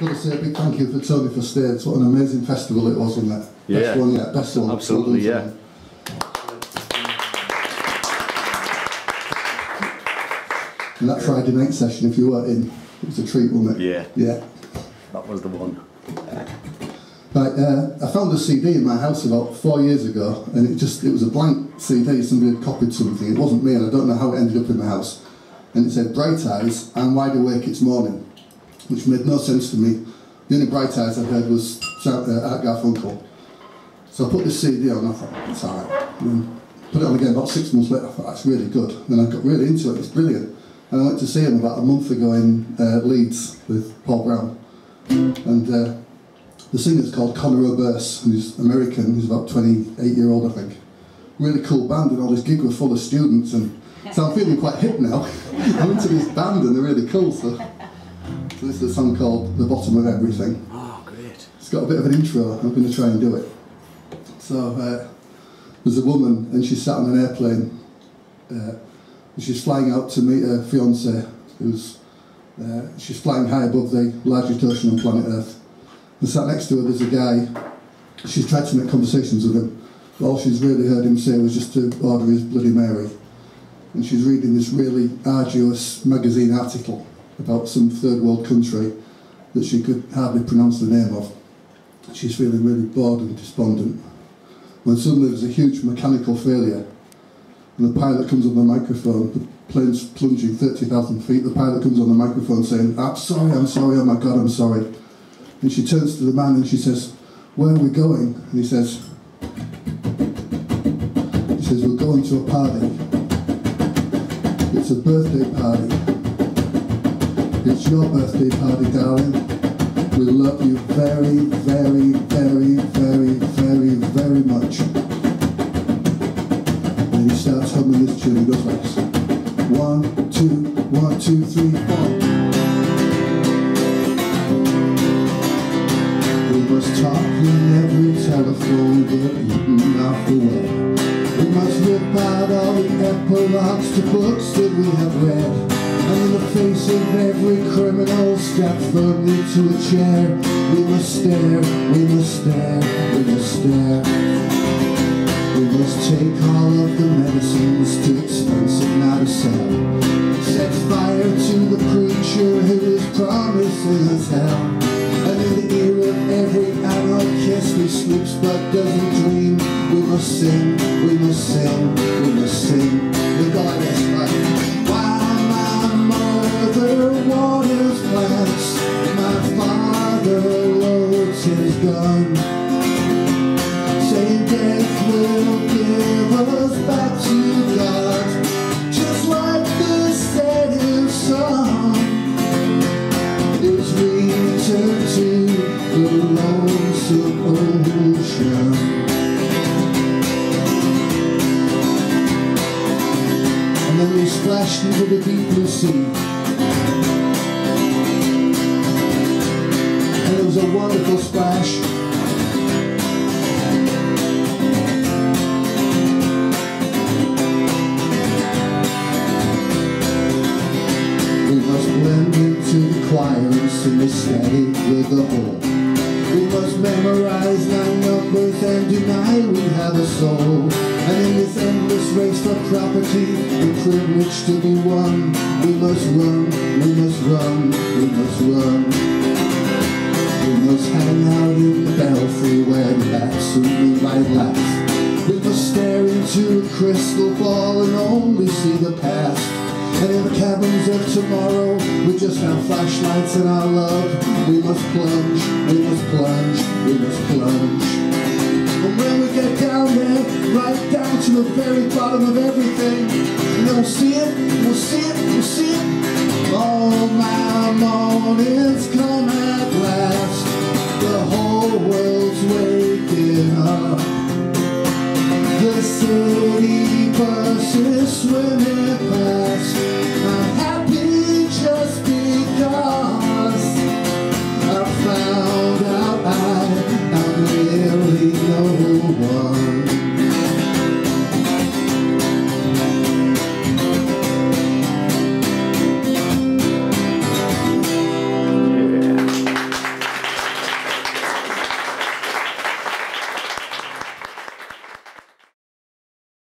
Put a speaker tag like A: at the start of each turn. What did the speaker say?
A: Got to say a big thank you for Tony for staying. What an amazing festival it was, wasn't it?
B: Yeah.
A: Best one yet, best one.
B: Absolutely, yeah.
A: And that Friday night session, if you weren't in, it was a treat, wasn't it?
B: Yeah.
A: Yeah.
B: That was the one.
A: Right, I found a CD in my house about 4 years ago, and it was a blank CD. Somebody had copied something. It wasn't me, and I don't know how it ended up in my house. And it said, "Bright Eyes, I'm wide awake, it's morning," which made no sense to me. The only Bright Eyes I heard was Art Garfunkel. So I put this CD on, and I thought, it's alright. And then put it on again about 6 months later. I thought, that's really good. And then I got really into it, it's brilliant. And I went to see him about a month ago in Leeds with Paul Brown. And the singer's called Conor Oberst, and he's American, he's about 28-year-old, I think. Really cool band, and all this gig was full of students, and so I'm feeling quite hip now. I'm into this band, and they're really cool, so this is a song called The Bottom of Everything.
B: Oh, great. It's
A: got a bit of an intro, I'm going to try and do it. So, there's a woman, and she's sat on an airplane, and she's flying out to meet her fiancé, she's flying high above the largest ocean on planet Earth. And sat next to her, there's a guy. She's tried to make conversations with him, but all she's really heard him say was just to order his Bloody Mary. And she's reading this really arduous magazine article about some third world country that she could hardly pronounce the name of. She's feeling really bored and despondent, when suddenly there's a huge mechanical failure, and the pilot comes on the microphone. The plane's plunging 30,000 feet. The pilot comes on the microphone saying, I'm sorry, oh my God, I'm sorry. And she turns to the man and she says, where are we going? And he says, we're going to a party. It's a birthday party. It's your birthday party, darling. We love you very, very, very, very, very, very much. And he starts humming this tune. He goes like this. 1, 2, 1, 2, 3, 4. We must talk in every telephone book off the way. We must rip out all the epilogues to books that we have read. And in the face of every criminal strapped firmly to a chair, we must stare, we must stare, we must stare. We must take all of the medicines too expensive now to sell. Set fire to the preacher who is promising us hell. And in the ear of every anarchist who sleeps but doesn't dream, we must sing, we must sing, we must sing. We go like this, right? While my mother waters plants, my father loads his gun, saying death will give us back to God, just like the setting sun is returned to the lonesome ocean. And then we splashed into the deep blue sea, and it was a wonderful splash. We must blend into the choir and sing the static with the whole. We must memorize 9 numbers and deny we have a soul. And in this endless race for property, the privilege to be won, we must run, we must run, we must run. We must hang out in the belfry where the bats and moonlight laugh. We must stare into a crystal ball and only see the past. And in the caverns of tomorrow, we just have flashlights and our love. We must plunge, we must plunge, we must plunge. And when we get down there, right down to the very bottom of everything, and then we'll see it, we'll see it, we'll see it. Oh, my morning's come at last. The whole world's waking up. The city bus is swimming past. I'm happy just because